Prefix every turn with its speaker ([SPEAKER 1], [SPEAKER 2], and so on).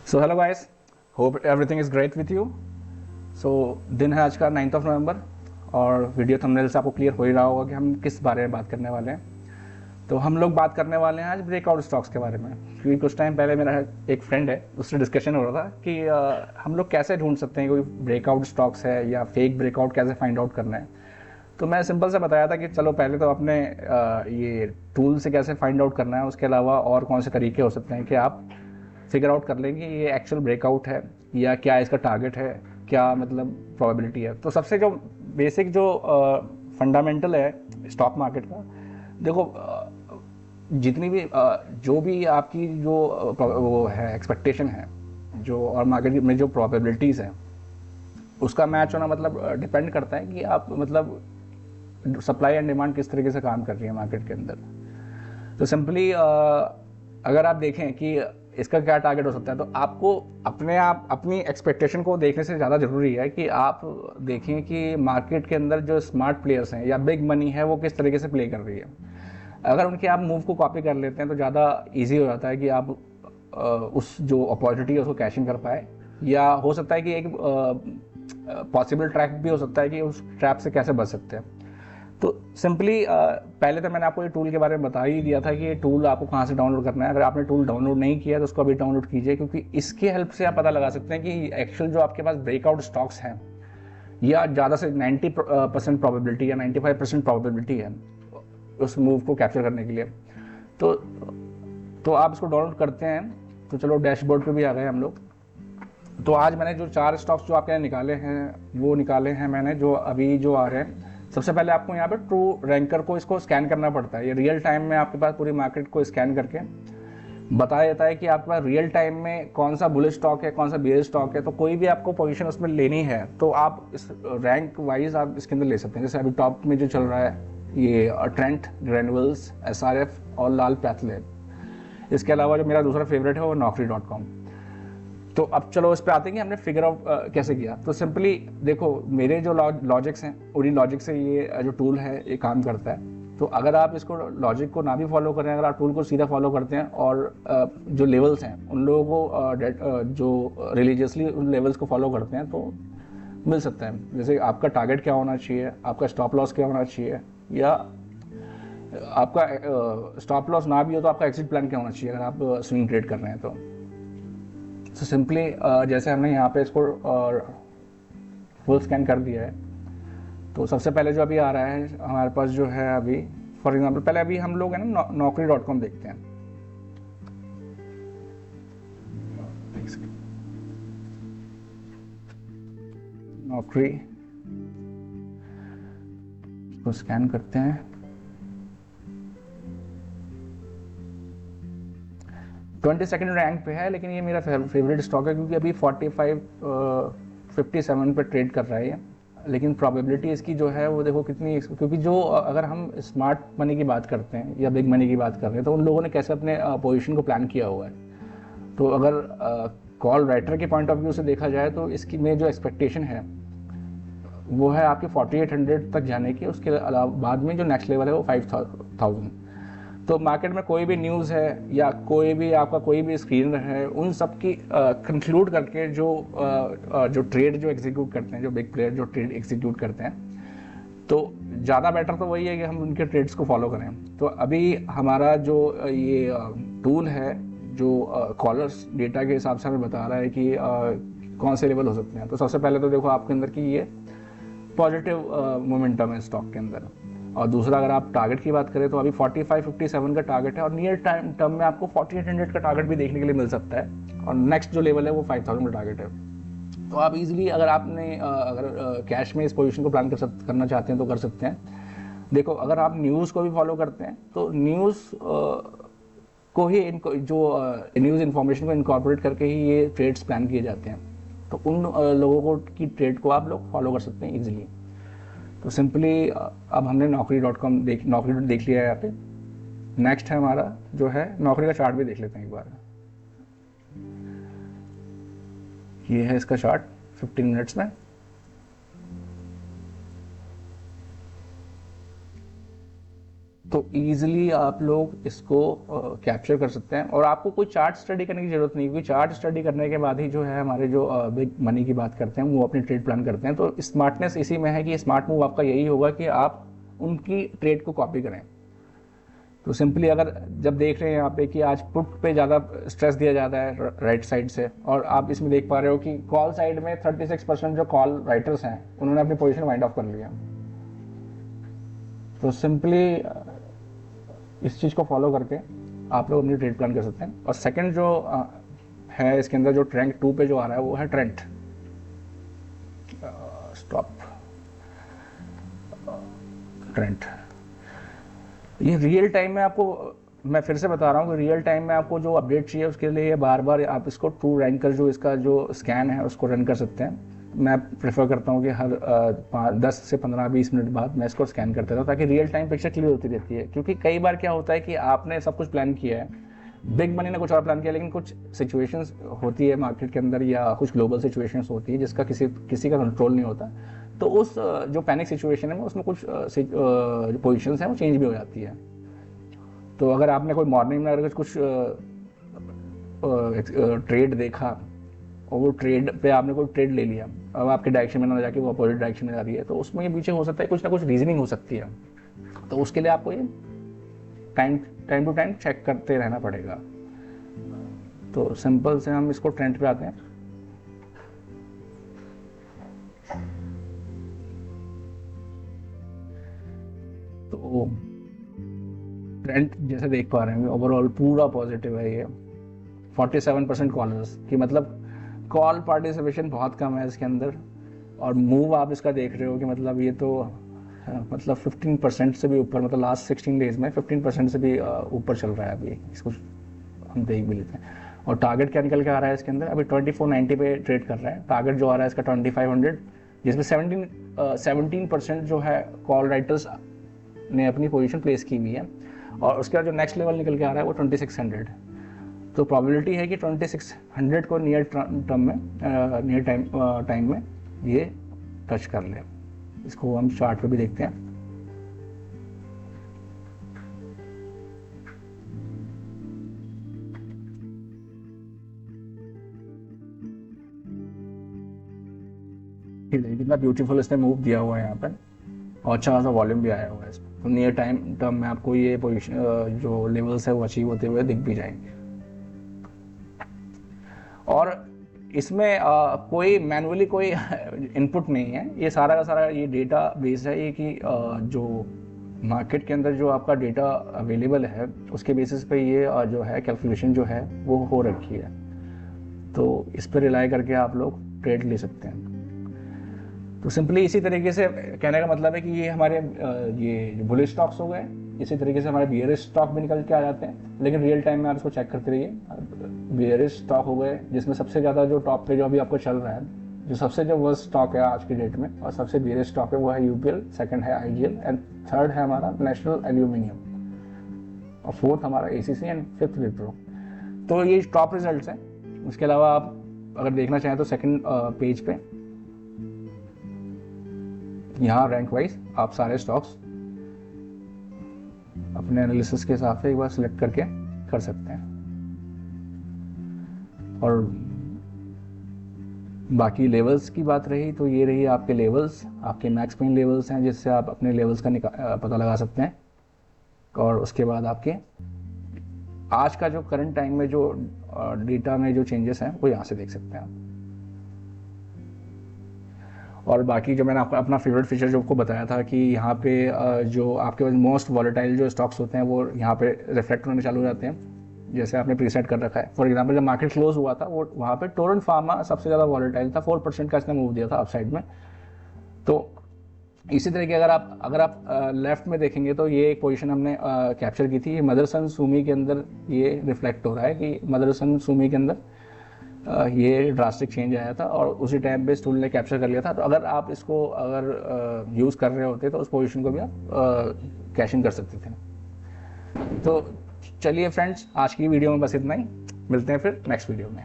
[SPEAKER 1] So hello guys, hope everything is great with you. So दिन है आज का 9th ऑफ नवंबर और वीडियो थंबनेल से आपको क्लियर हो ही रहा होगा कि हम किस बारे में बात करने वाले हैं। तो हम लोग बात करने वाले हैं आज ब्रेकआउट स्टॉक्स के बारे में, क्योंकि कुछ टाइम पहले मेरा एक फ्रेंड है, उससे डिस्कशन हो रहा था कि हम लोग कैसे ढूंढ सकते हैं कोई ब्रेकआउट स्टॉक्स है या फेक ब्रेकआउट कैसे फाइंड आउट करना है। तो मैं सिंपल से बताया था कि चलो पहले तो अपने ये टूल से कैसे फाइंड आउट करना है, उसके अलावा और कौन से तरीके हो सकते हैं कि आप फिगर आउट कर लेंगे ये एक्चुअल ब्रेकआउट है या क्या इसका टारगेट है, क्या मतलब प्रोबेबिलिटी है। तो सबसे जो बेसिक जो फंडामेंटल है स्टॉक मार्केट का, देखो जितनी भी जो भी आपकी जो वो है एक्सपेक्टेशन है जो और मार्केट में जो प्रोबेबिलिटीज़ हैं उसका मैच होना मतलब डिपेंड करता है कि आप मतलब सप्लाई एंड डिमांड किस तरीके से काम कर रही है मार्केट के अंदर। तो सिंपली अगर आप देखें कि इसका क्या टारगेट हो सकता है, तो आपको अपने आप अपनी एक्सपेक्टेशन को देखने से ज़्यादा ज़रूरी है कि आप देखें कि मार्केट के अंदर जो स्मार्ट प्लेयर्स हैं या बिग मनी है वो किस तरीके से प्ले कर रही है। अगर उनके आप मूव को कॉपी कर लेते हैं तो ज़्यादा ईजी हो जाता है कि आप उस जो अपॉर्चुनिटी है उसको कैश इन कर पाए, या हो सकता है कि एक पॉसिबल ट्रैप भी हो सकता है कि उस ट्रैप से कैसे बच सकते हैं। तो सिंपली पहले तो मैंने आपको ये टूल के बारे में बता ही दिया था कि ये टूल आपको कहाँ से डाउनलोड करना है। अगर आपने टूल डाउनलोड नहीं किया तो उसको अभी डाउनलोड कीजिए, क्योंकि इसकी हेल्प से आप पता लगा सकते हैं कि एक्चुअल जो आपके पास ब्रेकआउट स्टॉक्स हैं या ज़्यादा से 90% प्रोबेबिलिटी या 95% प्रोबेबिलिटी है उस मूव को कैप्चर करने के लिए। तो आप इसको डाउनलोड करते हैं। तो चलो डैशबोर्ड पे भी आ गए हम लोग। तो आज मैंने जो 4 स्टॉक्स जो आपके निकाले हैं वो निकाले हैं मैंने, जो अभी जो आ रहे हैं। सबसे पहले आपको यहाँ पे ट्रू रैंकर को इसको स्कैन करना पड़ता है। ये रियल टाइम में आपके पास पूरी मार्केट को स्कैन करके बता देता है कि आपके पास रियल टाइम में कौन सा बुलिश स्टॉक है, कौन सा बेयर स्टॉक है। तो कोई भी आपको पोजीशन उसमें लेनी है तो आप इस रैंक वाइज आप इसके अंदर ले सकते हैं। जैसे अभी टॉप में जो चल रहा है ये ट्रेंट, ग्रेनुअल्स, SRF और लाल पैथलैब। इसके अलावा जो मेरा दूसरा फेवरेट है वो Naukri.com। तो अब चलो इस पे आते हैं कि हमने फिगर आउट कैसे किया। तो सिंपली देखो मेरे जो लॉजिक्स हैं उन्हीं लॉजिक से ये जो टूल है ये काम करता है। तो अगर आप इसको लॉजिक को ना भी फॉलो करें, अगर आप टूल को सीधा फॉलो करते हैं और जो लेवल्स हैं उन लोगों को जो रिलीजियसली उन लेवल्स को फॉलो करते हैं तो मिल सकता है। जैसे आपका टारगेट क्या होना चाहिए, आपका स्टॉप लॉस क्या होना चाहिए, या आपका स्टॉप लॉस ना भी हो तो आपका एग्जिट प्लान क्या होना चाहिए अगर आप स्विंग ट्रेड कर रहे हैं। तो सिंपली जैसे हमने यहाँ पे इसको फुल स्कैन कर दिया है। तो सबसे पहले जो अभी आ रहा है हमारे पास जो है अभी, फॉर एग्जांपल पहले अभी हम लोग है ना Naukri.com देखते हैं। नौकरी को स्कैन करते हैं। 22nd रैंक पे है, लेकिन ये मेरा फेवरेट स्टॉक है क्योंकि अभी 57 पे ट्रेड कर रहा है। लेकिन प्रोबेबिलिटी इसकी जो है वो देखो कितनी, क्योंकि जो अगर हम स्मार्ट मनी की बात करते हैं या बिग मनी की बात कर रहे हैं तो उन लोगों ने कैसे अपने पोजीशन को प्लान किया हुआ है। तो अगर कॉल राइटर के पॉइंट ऑफ व्यू से देखा जाए तो इसकी में जो एक्सपेक्टेशन है वो है आपके 4800 तक जाने की। उसके अलावा बाद में जो नेक्स्ट लेवल है वो 5000। तो मार्केट में कोई भी न्यूज़ है या कोई भी आपका कोई भी स्क्रीन है, उन सब की कंक्लूड करके जो ट्रेड जो एग्जीक्यूट करते हैं, जो बिग प्लेयर जो ट्रेड एग्जीक्यूट करते हैं, तो ज़्यादा बेटर तो वही है कि हम उनके ट्रेड्स को फॉलो करें। तो अभी हमारा जो ये टूल है जो कॉलर्स डेटा के हिसाब से हमें बता रहा है कि कौन से लेवल हो सकते हैं। तो सबसे पहले तो देखो आपके अंदर की ये पॉजिटिव मोमेंटम है स्टॉक के अंदर। और दूसरा अगर आप टारगेट की बात करें तो अभी 45-57 का टारगेट है और नियर टाइम टर्म में आपको 4800 का टारगेट भी देखने के लिए मिल सकता है। और नेक्स्ट जो लेवल है वो 5000 का टारगेट है। तो आप इजीली अगर आपने अगर कैश में इस पोजीशन को प्लान करना चाहते हैं तो कर सकते हैं। देखो अगर आप न्यूज़ को भी फॉलो करते हैं तो न्यूज़ को ही इनको जो न्यूज़ इन्फॉर्मेशन को इनकॉर्पोरेट करके ही ये ट्रेड्स प्लान किए जाते हैं। तो उन लोगों को की ट्रेड को आप लोग फॉलो कर सकते हैं इजीली। तो सिंपली अब हमने Naukri.com नौकरी देख लिया है यहाँ पे। नेक्स्ट है हमारा जो है नौकरी का चार्ट भी देख लेते हैं एक बार। ये है इसका चार्ट 15 मिनट्स में। तो तो ईजिली आप लोग इसको कैप्चर कर सकते हैं। और आपको कोई चार्ट स्टडी करने की ज़रूरत नहीं, क्योंकि चार्ट स्टडी करने के बाद ही जो है हमारे जो बिग मनी की बात करते हैं वो अपनी ट्रेड प्लान करते हैं। तो स्मार्टनेस इसी में है कि स्मार्ट मूव आपका यही होगा कि आप उनकी ट्रेड को कॉपी करें। तो सिंपली अगर जब देख रहे हैं यहाँ पे कि आज पुट पे ज़्यादा स्ट्रेस दिया जाता है राइट साइड से, और आप इसमें देख पा रहे हो कि कॉल साइड में 36% जो कॉल राइटर्स हैं उन्होंने अपनी पोजीशन वाइंड ऑफ कर लिया। तो सिंपली इस चीज़ को फॉलो करके आप लोग अपनी ट्रेड प्लान कर सकते हैं। और सेकंड जो है इसके अंदर जो ट्रेंड 2 पे जो आ रहा है वो है ट्रेंड स्टॉप ट्रेंड। ये रियल टाइम में आपको, मैं फिर से बता रहा हूँ कि रियल टाइम में आपको जो अपडेट चाहिए उसके लिए बार बार आप इसको ट्रू रैंकर जो इसका जो स्कैन है उसको रन कर सकते हैं। मैं प्रेफर करता हूँ कि हर 10 से 15-20 मिनट बाद मैं इसको स्कैन करता रहता हूँ, ताकि रियल टाइम पिक्चर क्लियर होती रहती है। क्योंकि कई बार क्या होता है कि आपने सब कुछ प्लान किया है, बिग मनी ने कुछ और प्लान किया, लेकिन कुछ सिचुएशंस होती है मार्केट के अंदर या कुछ ग्लोबल सिचुएशंस होती है जिसका किसी का कंट्रोल नहीं होता। तो उस जो पैनिक सिचुएशन है उसमें कुछ जो पोजीशंस हैं वो चेंज भी हो जाती है। तो अगर आपने कोई मॉर्निंग में अगर कुछ ट्रेड देखा और वो ट्रेड पे आपने कोई ट्रेड ले लिया, अब आपके डायरेक्शन में ना जाके वो अपोजिट डायरेक्शन में जा रही है, तो उसमें ये पीछे हो सकता है कुछ ना कुछ रीजनिंग हो सकती है। तो उसके लिए आपको ये टाइम टू टाइम चेक करते रहना पड़ेगा। तो सिंपल से हम इसको ट्रेंड पे आते हैं। तो ट्रेंड जैसे देख पा रहे हैं ओवरऑल पूरा पॉजिटिव है। ये 47% कॉलर्स की, मतलब कॉल पार्टिसिपेशन बहुत कम है इसके अंदर। और मूव आप इसका देख रहे हो कि मतलब ये तो मतलब 15% से भी ऊपर, मतलब लास्ट 16 डेज में 15% से भी ऊपर चल रहा है। अभी इसको हम देख भी लेते हैं। और टारगेट क्या निकल के आ रहा है इसके अंदर, अभी 2490 पे ट्रेड कर रहा है। टारगेट जो आ रहा है इसका 2500, जिसमें 17% जो है कॉल राइटर्स ने अपनी पोजीशन प्लेस की हुई है। और उसके बाद जो नेक्स्ट लेवल निकल के आ रहा है वो 2600। तो प्रोबेबिलिटी है कि 2600 को नियर टर्म में नियर टाइम में ये टच कर ले। इसको हम चार्ट पे भी देखते हैं। कितना ब्यूटीफुल इसने मूव दिया हुआ है यहाँ पे, और अच्छा खासा वॉल्यूम भी आया हुआ है इसमें। तो नियर टाइम टर्म में आपको ये पोजीशन जो लेवल्स है वो अचीव होते हुए दिख भी जाएंगे। और इसमें कोई मैनुअली कोई इनपुट नहीं है, ये सारा का सारा ये डेटा बेस है। ये कि जो मार्केट के अंदर जो आपका डेटा अवेलेबल है उसके बेसिस पे ये जो है कैलकुलेशन जो है वो हो रखी है। तो इस पर रिलाई करके आप लोग ट्रेड ले सकते हैं। तो सिंपली इसी तरीके से कहने का मतलब है कि ये हमारे ये बुलिश स्टॉक्स हो गए, इसी तरीके से हमारे बियरिश स्टॉक भी निकल के आ जाते हैं। लेकिन रियल टाइम में आप इसको चेक करते रहिए। बियरिश स्टॉक हो गए जिसमें सबसे ज़्यादा जो टॉप पे जो अभी आपको चल रहा है, जो सबसे जो वर्स्ट स्टॉक है आज की डेट में और सबसे बियरिश स्टॉक है वो है यूपीएल, सेकंड है आईजीएल एंड थर्ड है हमारा नेशनल एल्यूमिनियम, और फोर्थ हमारा एसीसी एंड फिफ्थ विप्रो। तो ये टॉप रिजल्ट्स हैं। उसके अलावा आप अगर देखना चाहें तो सेकंड पेज पे यहाँ रैंक वाइज आप सारे स्टॉक्स अपने एनालिसिस के हिसाब से एक बार सिलेक्ट करके कर सकते हैं। और बाकी लेवल्स की बात रही तो ये रही आपके लेवल्स, आपके मैक्स पेन लेवल्स हैं जिससे आप अपने लेवल्स का पता लगा सकते हैं। और उसके बाद आपके आज का जो करंट टाइम में जो डेटा में जो चेंजेस हैं वो यहाँ से देख सकते हैं आप। और बाकी जो मैंने आपका अपना फेवरेट फीचर जो आपको बताया था कि यहाँ पे जो आपके पास मोस्ट वॉलेटाइल जो स्टॉक्स होते हैं वो यहाँ पे रिफ्लेक्ट होने चालू हो जाते हैं, जैसे आपने प्रीसेट कर रखा है। फॉर एग्जांपल जब मार्केट क्लोज हुआ था वो वहाँ पे टोरेंट फार्मा सबसे ज़्यादा वॉलेटाइल था, 4% का इसने मूव दिया था अपसाइड में। तो इसी तरीके अगर आप लेफ्ट में देखेंगे तो ये एक पोजीशन हमने कैप्चर की थी। ये मदरसन सुमी के अंदर ये रिफ्लेक्ट हो रहा है कि मदरसन सुमी के अंदर ये ड्रास्टिक चेंज आया था और उसी टाइम पे टूल ने कैप्चर कर लिया था। तो अगर आप इसको अगर यूज़ कर रहे होते तो उस पोजीशन को भी आप कैश इन कर सकते थे। तो चलिए फ्रेंड्स, आज की वीडियो में बस इतना ही। मिलते हैं फिर नेक्स्ट वीडियो में।